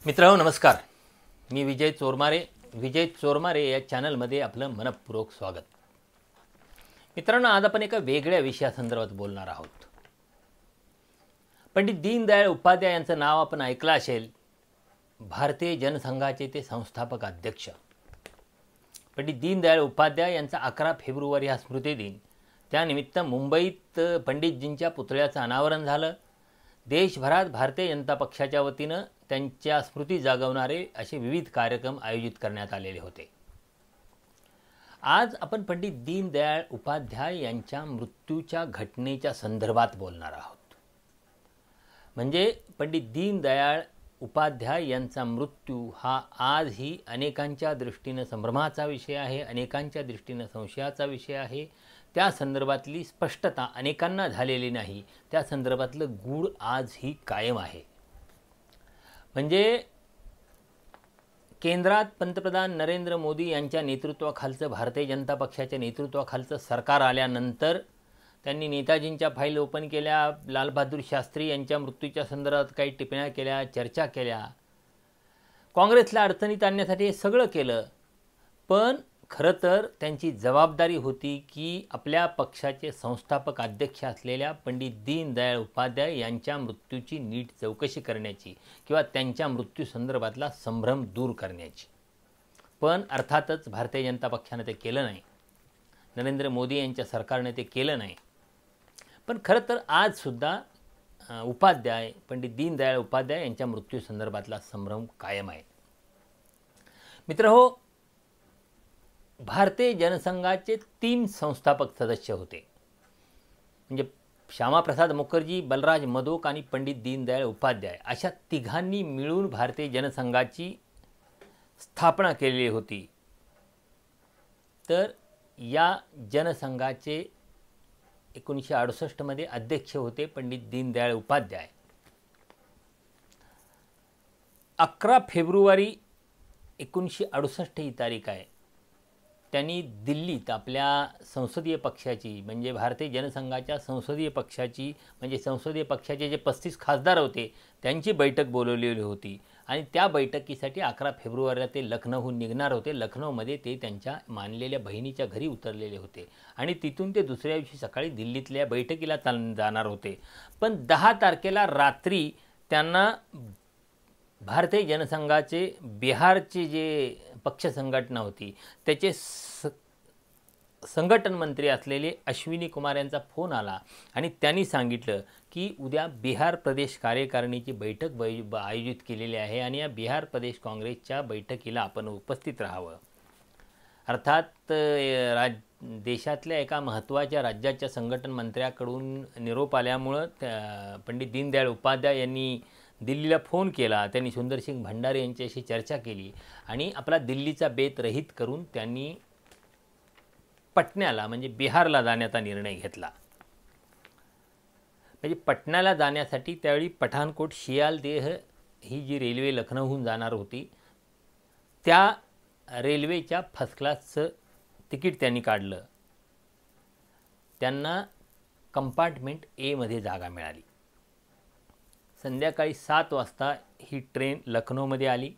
मित्रांनो नमस्कार. मी विजय चोरमारे या चॅनलमध्ये आपलं मनपूर्वक स्वागत. मित्रांनो, आज आपण एका वेगळ्या विषयासंदर्भात बोलणार आहोत. पंडित दीनदयाळ उपाध्याय यांचं नाव आपण ऐकलं असेल. भारतीय जनसंघाचे ते संस्थापक अध्यक्ष. पंडित दीनदयाळ उपाध्याय यांचा 11 फेब्रुवारी हा स्मृतिदिन. त्यानिमित्त मुंबईत पंडितजींच्या पुतळ्याचं अनावरण झालं. देशभरात भारतीय जनता पक्षाच्या वतीनं त्यांच्या स्मृती जागवणारे असे विविध कार्यक्रम आयोजित करण्यात आलेले होते. आज आपण पंडित दीनदयाळ उपाध्याय यांच्या मृत्यूच्या घटनेच्या संदर्भात बोलणार आहोत. म्हणजे पंडित दीनदयाळ उपाध्याय यांचा मृत्यू हा आजही अनेकांच्या दृष्टीनं संभ्रमाचा विषय आहे, अनेकांच्या दृष्टीनं संशयाचा विषय आहे. त्या संदर्भातली स्पष्टता अनेकांना झालेली नाही. त्या संदर्भातलं गूढ आजही कायम आहे. म्हणजे केंद्रात पंतप्रधान नरेंद्र मोदी यांच्या नेतृत्वाखालचं भारतीय जनता पक्षाच्या नेतृत्वाखालचं सरकार आल्यानंतर त्यांनी नेताजींच्या फाईल ओपन केल्या, लालबहादूर शास्त्री यांच्या मृत्यूच्या संदर्भात काही टिप्पण्या केल्या, चर्चा केल्या, काँग्रेसला अडचणीत आणण्यासाठी हे सगळं केलं. पण खरं तर त्यांची जबाबदारी होती की आपल्या पक्षाचे संस्थापक अध्यक्ष असलेल्या पंडित दीनदयाळ उपाध्याय यांच्या मृत्यूची नीट चौकशी करण्याची किंवा त्यांच्या मृत्यूसंदर्भातला संभ्रम दूर करण्याची. पण अर्थातच भारतीय जनता पक्षानं ते केलं नाही, नरेंद्र मोदी यांच्या सरकारने ते केलं नाही. पण खरं तर आजसुद्धा पंडित दीनदयाळ उपाध्याय यांच्या मृत्यूसंदर्भातला संभ्रम कायम आहे. मित्रहो, भारतीय जनसंघाचे 3 संस्थापक सदस्य होते. म्हणजे श्यामाप्रसाद मुखर्जी, बलराज मधोक आणि पंडित दीनदयाळ उपाध्याय अशा तिघांनी मिळून भारतीय जनसंघाची स्थापना केलेली होती. तर या जनसंघाचे 1968 मध्ये अध्यक्ष होते पंडित दीनदयाळ उपाध्याय. 11 फेब्रुवारी 1968 ही तारीख आहे. त्यांनी दिल्लीत आपल्या संसदीय पक्षाची म्हणजे भारतीय जनसंघाच्या संसदीय पक्षाची म्हणजे संसदीय पक्षाचे जे 35 खासदार होते त्यांची बैठक बोलवलेली होती. आणि त्या बैठकीसाठी 11 फेब्रुवारीला ते लखनौहून निघणार होते. लखनौमध्ये ते त्यांच्या मानलेल्या बहिणीच्या घरी उतरलेले होते आणि तिथून ते दुसऱ्या दिवशी सकाळी दिल्लीतल्या बैठकीला जाणार होते. पण 10 तारखेला रात्री त्यांना भारतीय जनसंघाचे बिहारचे जे पक्ष संघटना होती त्याचे संघटन मंत्री असलेले अश्विनी कुमार यांचा फोन आला आणि त्यांनी सांगितलं की उद्या बिहार प्रदेश कार्यकारिणीची बैठक आयोजित केलेली आहे आणि या बिहार प्रदेश काँग्रेसच्या बैठकीला आपण उपस्थित राहावं. अर्थात देशातल्या एका महत्त्वाच्या राज्याच्या संघटन मंत्र्याकडून निरोप आल्यामुळं पंडित दीनदयाळ उपाध्याय यांनी दिल्लीला फोन केला. त्यांनी सुंदरसिंग भंडारे यांच्याशी चर्चा केली आणि आपला दिल्लीचा बेत रहित करून त्यांनी पटण्याला म्हणजे बिहारला जाण्याचा निर्णय घेतला. म्हणजे पटण्याला जाण्यासाठी त्यावेळी पठाणकोट शियालदेह ही जी रेल्वे लखनौहून जाणार होती त्या रेल्वेच्या फर्स्ट क्लासचं तिकीट त्यांनी काढलं. त्यांना कंपार्टमेंट एमध्ये जागा मिळाली. संध्याकाळी 7 वाजता ही ट्रेन लखनौमध्ये आली.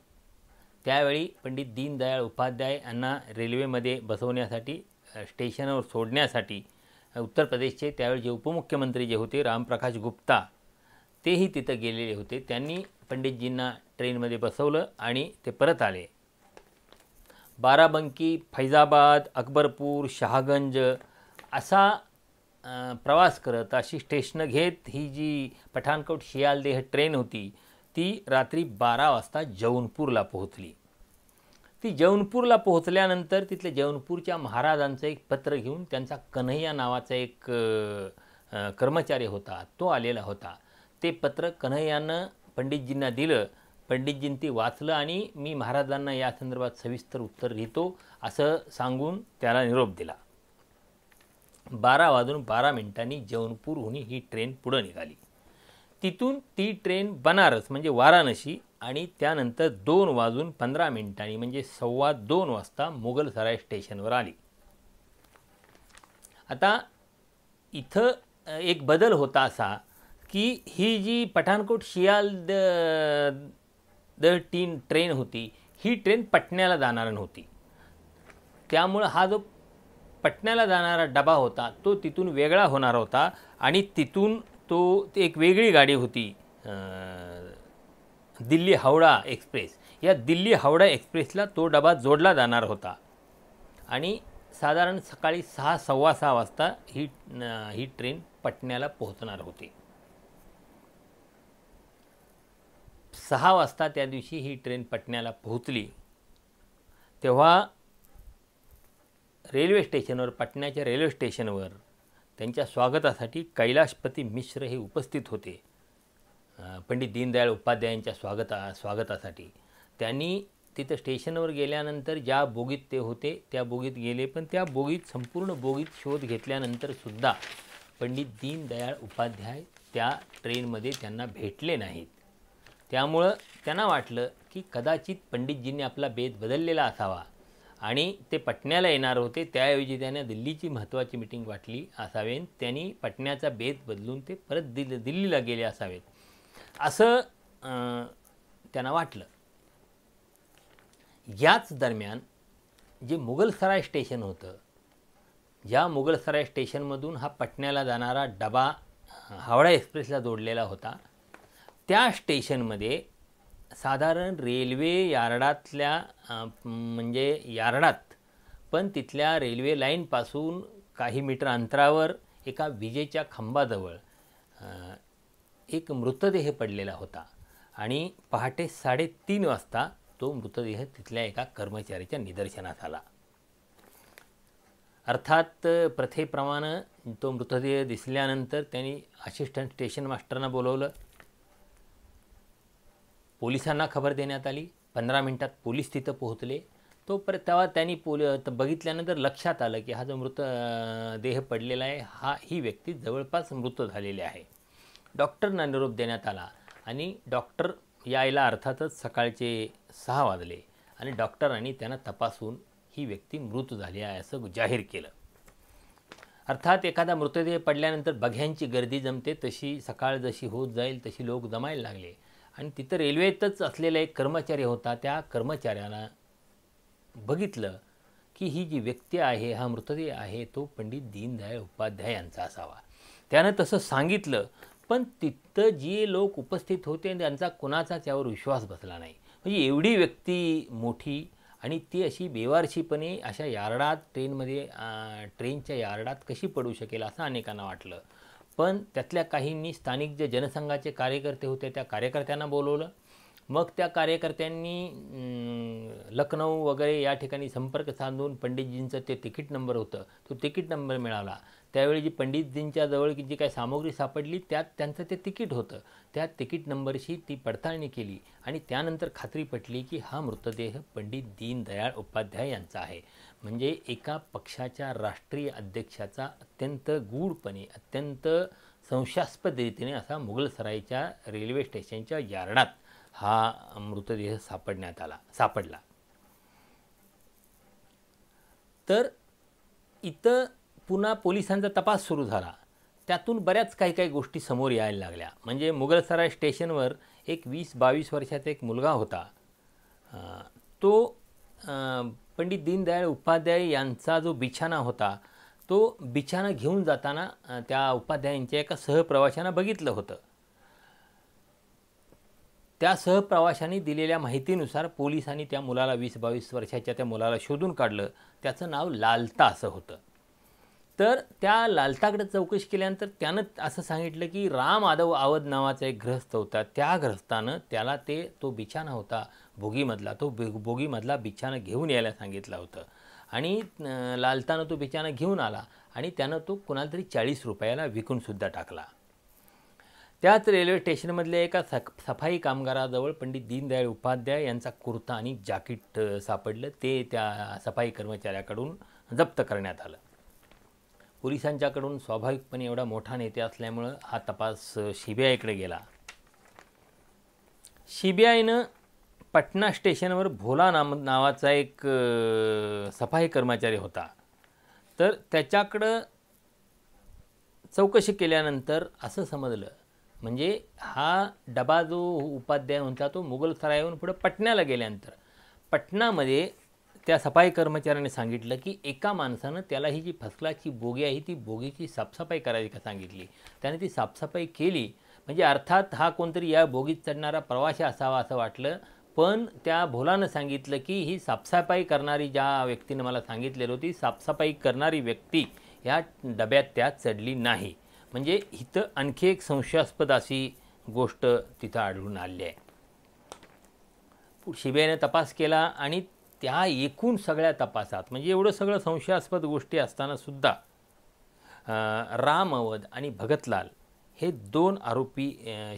त्यावेळी पंडित दीनदयाळ उपाध्याय यांना रेल्वेमध्ये बसवण्यासाठी स्टेशनवर सोडण्यासाठी उत्तर प्रदेशचे त्यावेळी उपमुख्यमंत्री जे होते रामप्रकाश गुप्ता तेही तिथं गेलेले होते. त्यांनी पंडितजींना ट्रेनमध्ये बसवलं आणि ते परत आले. बाराबंकी, फैजाबाद, अकबरपूर, शहागंज असा प्रवास करत अशी स्टेशनं घेत ही जी पठाणकोट शियालदेह ट्रेन होती ती रात्री 12 वाजता जौनपूरला पोहोचली. ती जौनपूरला पोहोचल्यानंतर तिथल्या जौनपूरच्या महाराजांचं एक पत्र घेऊन त्यांचा कन्हैया नावाचा एक कर्मचारी होता तो आलेला होता. ते पत्र कन्हैयानं पंडितजींना दिलं. पंडितजींनी ते वाचलं आणि मी महाराजांना या संदर्भात सविस्तर उत्तर लिहितो असं सांगून त्याला निरोप दिला. 12:12 जौनपूरहून ही ट्रेन पुढं निघाली. तिथून ती ट्रेन बनारस म्हणजे वाराणसी आणि त्यानंतर 2:15 म्हणजे 2:15 वाजता मुघलसराय स्टेशनवर आली. आता इथं एक बदल होता असा की ही जी पठाणकोट ट्रेन होती, ही ट्रेन पटण्याला जाणार नव्हती. त्यामुळं हा जो पटण्याला जाणारा डबा होता तो तिथून वेगळा होणार होता आणि तिथून ती एक वेगळी गाडी होती, दिल्ली हावडा एक्सप्रेस. या दिल्ली हावडा एक्सप्रेसला तो डबा जोडला जाणार होता आणि साधारण सकाळी 6, सव्वा 6 वाजता ही ट्रेन पटण्याला पोहोचणार होती. 6 वाजता त्या दिवशी ही ट्रेन पटण्याला पोहोचली. तेव्हा रेल्वे स्टेशनवर, पटण्याच्या रेल्वे स्टेशनवर त्यांच्या स्वागतासाठी कैलाशपती मिश्र हे उपस्थित होते. पंडित दीनदयाळ उपाध्यायांच्या स्वागतासाठी त्यांनी तिथं स्टेशनवर गेल्यानंतर ज्या बोगीत ते होते त्या बोगीत गेले, पण त्या बोगीत, संपूर्ण बोगीत शोध घेतल्यानंतर सुद्धा पंडित दीनदयाळ उपाध्याय त्या ट्रेनमध्ये त्यांना भेटले नाहीत. त्यामुळं त्यांना वाटलं की कदाचित पंडितजींनी आपला बेत बदललेला असावा आणि ते पटण्याला येणार होते, त्याऐवजी त्यांना दिल्लीची महत्त्वाची मीटिंग वाटली असावे, त्यांनी पटण्याचा बेत बदलून ते परत दिल्लीला गेले असावेत असं त्यांना वाटलं. याच दरम्यान जे मुघलसराय स्टेशन होतं, ज्या मुघलसराय स्टेशनमधून हा पटण्याला जाणारा डबा हावडा एक्सप्रेसला जोडलेला होता, त्या स्टेशनमध्ये साधारण रेल्वे यार्डातल्या म्हणजे यार्डात, पण तिथल्या रेल्वे लाईनपासून काही मीटर अंतरावर एका विजेच्या खांबाजवळ एक मृतदेह पडलेला होता आणि पहाटे 3:30 वाजता तो मृतदेह तिथल्या एका कर्मचाऱ्याच्या निदर्शनास आला. अर्थात प्रथेप्रमाणे तो मृतदेह दिसल्यानंतर त्यांनी असिस्टंट स्टेशन मास्टरना बोलवलं. पोलिसांना खबर देण्यात आली. 15 मिनिटात पोलीस तिथं पोहोचले. तेव्हा त्यांनी बघितल्यानंतर लक्षात आलं की हा जो मृतदेह पडलेला आहे ही व्यक्ती जवळपास मृत झालेली आहे. डॉक्टरना निरोप देण्यात आला आणि डॉक्टर यायला अर्थातच सकाळचे 6 वाजले आणि डॉक्टरांनी त्यांना तपासून ही व्यक्ती मृत झाली आहे असं जाहीर केलं. अर्थात एखादा मृतदेह पडल्यानंतर बघ्यांची गर्दी जमते, तशी सकाळ जशी होत जाईल तशी लोक जमायला लागले आणि तिथं रेल्वेतच असलेला एक कर्मचारी होता. त्या कर्मचाऱ्याला बघितलं की ही जी व्यक्ती आहे, हा मृतदेह आहे, तो पंडित दीनदयाळ उपाध्याय यांचा असावा. त्यानं तसं सांगितलं, पण तिथं जे लोक उपस्थित होते त्यांचा कुणाचाच यावर विश्वास बसला नाही. म्हणजे एवढी व्यक्ती मोठी आणि ती अशी बेवारशीपणे अशा यार्डात, ट्रेनच्या यार्डात कशी पडू शकेल असं अनेकांना वाटलं. पण त्यातल्या काहींनी स्थानिक जे जनसंघाचे कार्यकर्ते होते त्या कार्यकर्त्यांना बोलवलं. मग त्या कार्यकर्त्यांनी लखनौ वगैरे या ठिकाणी संपर्क साधून पंडितजींचं ते तिकीट नंबर होतं, तो तिकीट नंबर मिळाला. त्यावेळी जी पंडितजींच्या जवळ जी काही सामग्री सापडली त्यात त्यांचं ते तिकीट होतं. त्या तिकीट नंबरशी ती पडताळणी केली आणि त्यानंतर खात्री पटली की हा मृतदेह पंडित दीनदयाळ उपाध्याय यांचा आहे. म्हणजे एका पक्षाच्या राष्ट्रीय अध्यक्षाचा अत्यंत गूढपणे, अत्यंत संशयास्पद रीतीने असा मुघलसरायच्या रेल्वे स्टेशनच्या यार्डात हा मृतदेह सापडला. तर इथं पुन्हा पोलिसांचा तपास सुरू झाला. त्यातून बऱ्याच काही गोष्टी समोर यायला लागल्या. म्हणजे मुघलसराय स्टेशनवर एक 20-22 वर्षाचा एक मुलगा होता. तो पंडित दीनदयाळ उपाध्याय यांचा जो बिछाना होता, तो बिछाना घेऊन जाताना त्या उपाध्यायांच्या एका सहप्रवाशानं बघितलं होतं. त्या सहप्रवाशांनी दिलेल्या माहितीनुसार पोलिसांनी त्या मुलाला, 20-22 वर्षाच्या त्या मुलाला शोधून काढलं. त्याचं नाव लालता असं होतं. तर त्या लालताकडे चौकशी केल्यानंतर त्यानं असं सांगितलं की राम आवद नावाचा एक गृहस्थ होता, त्या गृहस्थानं त्याला तो बिछाना होता बोगीमधला, तो बोगीमधला बिछाना घेऊन यायला सांगितलं होतं आणि लालतानं तो बिछाना घेऊन आला आणि त्यानं तो कुणाला तरी 40 रुपयाला विकूनसुद्धा टाकला. त्याच रेल्वे स्टेशनमधल्या एका सफाई कामगाराजवळ पंडित दीनदयाळ उपाध्याय यांचा कुर्ता आणि जाकीट सापडलं. ते त्या सफाई कर्मचाऱ्याकडून जप्त करण्यात आलं. पोलिसांच्याकडून स्वाभाविकपणे एवढा मोठा नेते असल्यामुळं हा तपास CBIकडे गेला. CBIनं पटना स्टेशनवर भोला नावाचा एक सफाई कर्मचारी होता. तर त्याच्याकडं चौकशी केल्यानंतर असं समजलं म्हणजे हा डबा जो उपाध्याय होता तो मुघलसरायहून पुढे पटण्याला गेल्यानंतर पटनामध्ये त्या सफाई कर्मचाऱ्याने सांगितलं की एका माणसानं त्याला ही जी फसलाची बोगी आहे ती बोगीची साफसफाई करायची का सांगितली. त्याने ती साफसफाई केली. म्हणजे अर्थात हा कोणतरी या बोगीत चढणारा प्रवासी असावा असं वाटलं. पण त्या भोलानं सांगितलं की ही साफसफाई करणारी ज्या व्यक्तीनं मला सांगितलेलं होती साफसफाई करणारी व्यक्ती ह्या डब्यात त्यात चढली नाही. म्हणजे इथं आणखी एक संशयास्पद अशी गोष्ट तिथं आढळून आली आहे. सीबीआयने तपास केला आणि त्या एकूण सगळ्या तपासात म्हणजे एवढं सगळं संशयास्पद गोष्टी असतानासुद्धा राम अवध आणि भगतलाल हे 2 आरोपी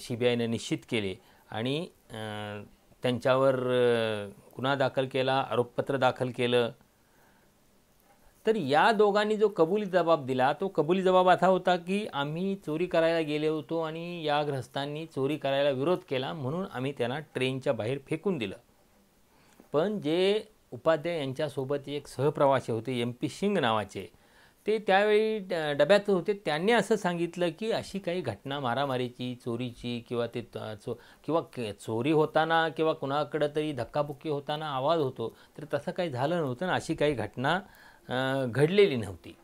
सीबीआयने निश्चित केले आणि त्यांच्यावर गुन्हा दाखल केला, आरोपपत्र दाखल केलं. तर या दोघांनी जो कबुली जबाब दिला तो कबुली जबाब असा होता की आम्ही चोरी करायला गेले होतो आणि या ग्रस्तांनी चोरी करायला विरोध केला म्हणून आम्ही त्यांना ट्रेनच्या बाहेर फेकून दिलं. पण जे उपाध्याय यांच्यासोबत एक सहप्रवासी होते MP सिंग नावाचे ते त्यावेळी डब्यात होते. त्यांनी असं सांगितलं की अशी काही घटना मारामारीची चोरीची किंवा ते चोरी होताना किंवा कुणाकडं तरी धक्काबुक्की होताना आवाज होतो तर तसं काही झालं नव्हतं आणि अशी काही घटना घडलेली नव्हती.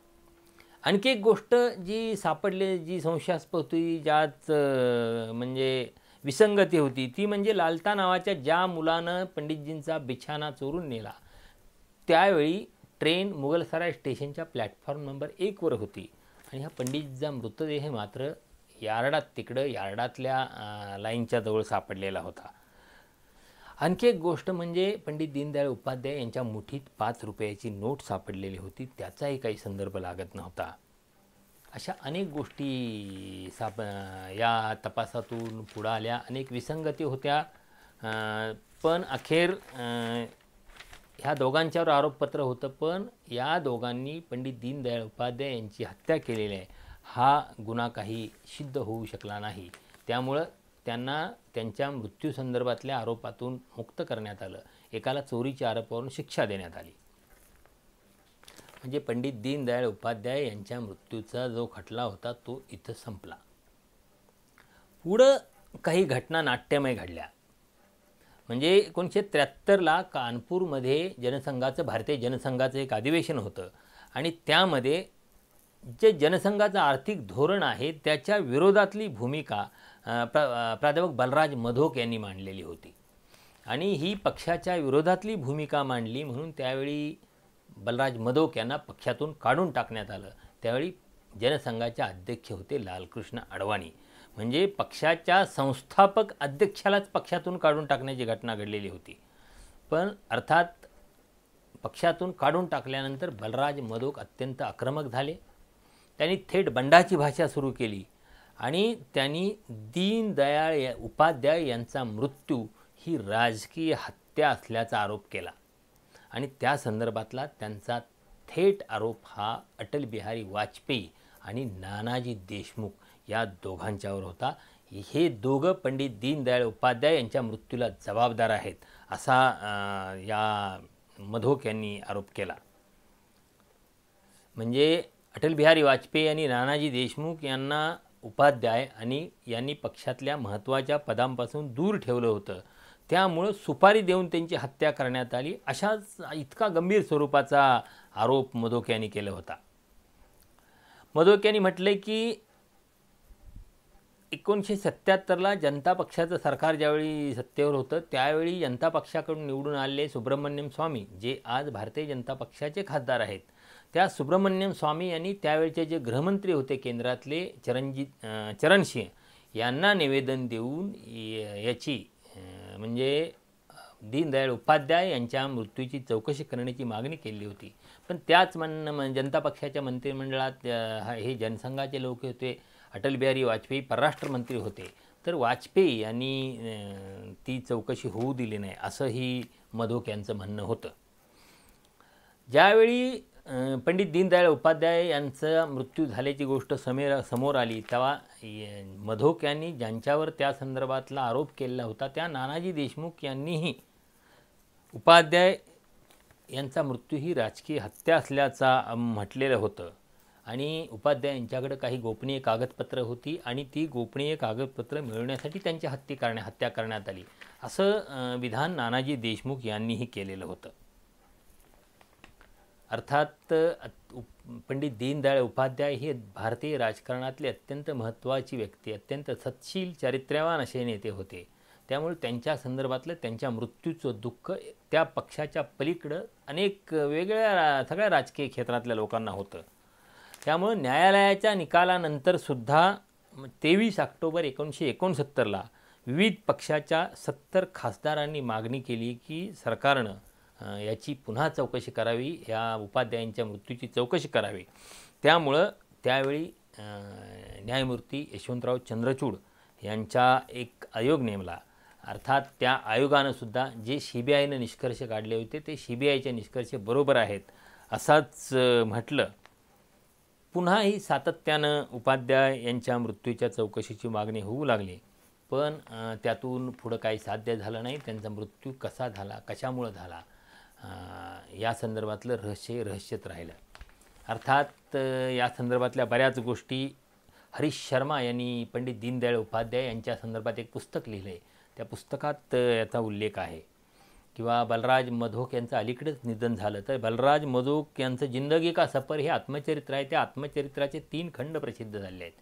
आणखी एक गोष्ट जी सापडली जी संशयास्पद होती ज्यात म्हणजे विसंगती होती ती म्हणजे लालता नावाच्या ज्या मुलानं पंडितजींचा बिछाना चोरून नेला त्यावेळी ट्रेन मुघलसराय स्टेशनच्या प्लॅटफॉर्म नंबर 1 वर होती आणि हा पंडितजीचा मृतदेह मात्र यार्डातल्या लाईनच्या जवळ सापडलेला होता. आणखी एक गोष्ट म्हणजे पंडित दीनदयाळ उपाध्याय यांच्या मुठीत 5 रुपयाची नोट सापडलेली होती त्याचाही काही संदर्भ लागत नव्हता. अशा अनेक गोष्टी या तपासातून पुढे आल्या. अनेक विसंगती होत्या. पण अखेर ह्या दोघांच्यावर आरोपपत्र होतं पण या दोघांनी पंडित दीनदयाळ उपाध्याय यांची हत्या केलेली आहे हा गुन्हा काही सिद्ध होऊ शकला नाही. त्यामुळं त्यांना त्यांच्या मृत्यूसंदर्भातल्या आरोपातून मुक्त करण्यात आलं. एकाला चोरीच्या आरोपावरून शिक्षा देण्यात आली. म्हणजे पंडित दीनदयाळ उपाध्याय यांच्या मृत्यूचा जो खटला होता तो इथं संपला. पुढं काही घटना नाट्यमय घडल्या. म्हणजे 1973ला कानपूरमध्ये भारतीय जनसंघाचं एक अधिवेशन होतं आणि त्यामध्ये जे जनसंघाचं आर्थिक धोरण आहे त्याच्या विरोधातली भूमिका प्राध्यापक बलराज मधोक यांनी मांडलेली होती आणि ही पक्षाच्या विरोधातली भूमिका मांडली म्हणून त्यावेळी बलराज मधोक यांना पक्षातून काढून टाकण्यात आलं. त्यावेळी जनसंघाचे अध्यक्ष होते लालकृष्ण अडवाणी. म्हणजे पक्षाच्या संस्थापक अध्यक्षालाच पक्षातून काढून टाकण्याची घटना घडलेली होती. पण अर्थात पक्षातून काढून टाकल्यानंतर बलराज मधोक अत्यंत आक्रमक झाले. त्यांनी थेट बंडाची भाषा सुरू केली आणि त्यांनी दीनदयाळ उपाध्याय यांचा मृत्यू ही राजकीय हत्या असल्याचा आरोप केला आणि त्या संदर्भातला त्यांचा थेट आरोप हा अटल बिहारी वाजपेयी आणि नानाजी देशमुख या दोघांच्यावर होता. हे दोघं पंडित दीनदयाळ उपाध्याय यांच्या मृत्यूला जबाबदार आहेत असा या मधोक यांनी आरोप केला. म्हणजे अटल बिहारी वाजपेयी आणि नानाजी देशमुख यांना उपाध्याय आणि यांनी पक्षातल्या महत्त्वाच्या पदांपासून दूर ठेवलं होतं. त्यामुळं सुपारी देऊन त्यांची हत्या करण्यात आली अशाच इतका गंभीर स्वरूपाचा आरोप मधोक यांनी केला होता. मधोक यांनी म्हटले की 1977ला जनता पक्षाचं सरकार ज्यावेळी सत्तेवर होतं त्यावेळी जनता पक्षाकडून निवडून आलेले सुब्रमण्यम स्वामी जे आज भारतीय जनता पक्षाचे खासदार आहेत त्या सुब्रमण्यम स्वामी यांनी त्यावेळचे जे गृहमंत्री होते केंद्रातले चरणसिंह यांना निवेदन देऊन याची म्हणजे दीनदयाळ उपाध्याय यांच्या मृत्यूची चौकशी करण्याची मागणी केली होती. पण त्याच जनता पक्षाच्या मंत्रिमंडळात हे जनसंघाचे लोक होते. अटल बिहारी वाजपेयी परराष्ट्र मंत्री होते तर वाजपेयी यांनी ती चौकशी होऊ दिली नाही असंही मधोक यांचं म्हणणं होतं. ज्यावेळी पंडित दीनदयाळ उपाध्याय यांचा मृत्यू झाल्याची गोष्ट समोर आली तेव्हा मधोक यांनी ज्यांच्यावर त्या संदर्भातला आरोप केलेला होता त्या नानाजी देशमुख यांनीही उपाध्याय यांचा मृत्यू ही राजकीय हत्या असल्याचा म्हटलेलं होतं आणि उपाध्याय यांच्याकडे काही गोपनीय कागदपत्र होती आणि ती गोपनीय कागदपत्र मिळवण्यासाठी त्यांची हत्या करण्यात आली असं विधान नानाजी देशमुख यांनीही केलेलं होतं. अर्थात पंडित दीनदयाळ उपाध्याय हे भारतीय राजकारणातले अत्यंत महत्त्वाची व्यक्ती, अत्यंत सत्शील चारित्र्यवान असे नेते होते. त्यामुळे त्यांच्या संदर्भातलं त्यांच्या मृत्यूचं दुःख त्या पक्षाच्या पलीकडं अनेक वेगळ्या सगळ्या राजकीय क्षेत्रातल्या लोकांना होतं. त्यामुळं न्यायालयाच्या निकालानंतरसुद्धा 23 ऑक्टोबर 1969ला विविध पक्षाच्या 70 खासदारांनी मागणी केली की सरकारनं याची पुन्हा चौकशी करावी, या उपाध्यायांच्या मृत्यूची चौकशी करावी. त्यामुळं त्यावेळी न्यायमूर्ती यशवंतराव चंद्रचूड यांचा एक आयोग नेमला. अर्थात त्या आयोगानंसुद्धा जे CBIनं निष्कर्ष काढले होते ते CBIचे निष्कर्ष बरोबर आहेत असंच म्हटलं. पुन्हाही सातत्यानं उपाध्याय यांच्या मृत्यूच्या चौकशीची मागणी होऊ लागली, पण त्यातून पुढं काही साध्य झालं नाही. त्यांचा मृत्यू कसा झाला, कशामुळं झाला या संदर्भातलं रहस्यच राहिलं. अर्थात या संदर्भातल्या बऱ्याच गोष्टी हरीश शर्मा यांनी पंडित दीनदयाळ उपाध्याय यांच्या संदर्भात एक पुस्तक लिहिलं आहे. त्या पुस्तकात याचा उल्लेख आहे. किंवा बलराज मधोक यांचं अलीकडेच निधन झालं, तर बलराज मधोक यांचं जिंदगी का सफर हे आत्मचरित्र आहे. त्या आत्मचरित्राचे 3 खंड प्रसिद्ध झाले आहेत.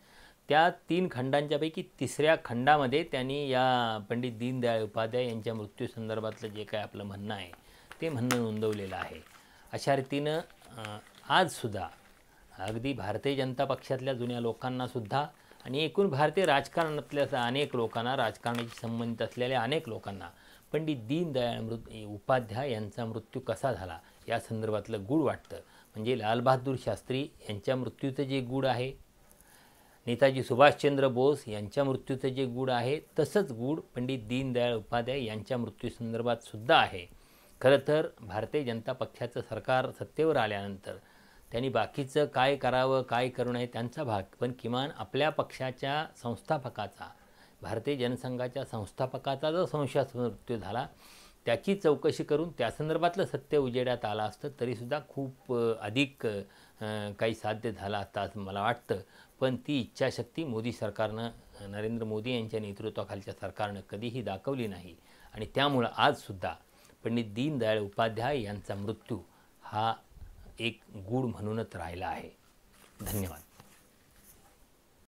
त्या 3 खंडांच्यापैकी 3ऱ्या खंडामध्ये त्यांनी या पंडित दीनदयाळ उपाध्याय यांच्या मृत्यूसंदर्भातलं जे काय आपलं म्हणणं आहे ते म्हणणं नोंदवलेलं आहे. अशा रीतीनं आजसुद्धा अगदी भारतीय जनता पक्षातल्या जुन्या लोकांनासुद्धा आणि एकूण भारतीय राजकारणातल्या अनेक लोकांना, राजकारणाशी संबंधित असलेल्या अनेक लोकांना पंडित दीनदयाळ उपाध्याय यांचा मृत्यू कसा झाला या संदर्भातलं गूढ वाटतं. म्हणजे लालबहादूर शास्त्री यांच्या मृत्यूचं जे गूढ आहे, नेताजी सुभाषचंद्र बोस यांच्या मृत्यूचं जे गूढ आहे, तसंच गूढ पंडित दीनदयाळ उपाध्याय यांच्या मृत्यूसंदर्भात सुद्धा आहे. खरं तर भारतीय जनता पक्षाचं सरकार सत्तेवर आल्यानंतर त्यांनी बाकीचं काय करावं, काय करू नये त्यांचा भाग, पण किमान आपल्या पक्षाच्या संस्थापकाचा, भारतीय जनसंघाच्या संस्थापकाचा जो संशयास्पद मृत्यू झाला त्याची चौकशी करून त्या संदर्भातलं सत्य उजेडात आलं असतं तरीसुद्धा खूप अधिक काही साध्य झालं असतं असं मला वाटतं. पण ती इच्छाशक्ती मोदी सरकारनं, नरेंद्र मोदी यांच्या नेतृत्वाखालच्या सरकारनं कधीही दाखवली नाही आणि त्यामुळं आजसुद्धा पंडित दीनदयाळ उपाध्याय यांचा मृत्यू हा एक गूढ म्हणूनच राहिला आहे. धन्यवाद.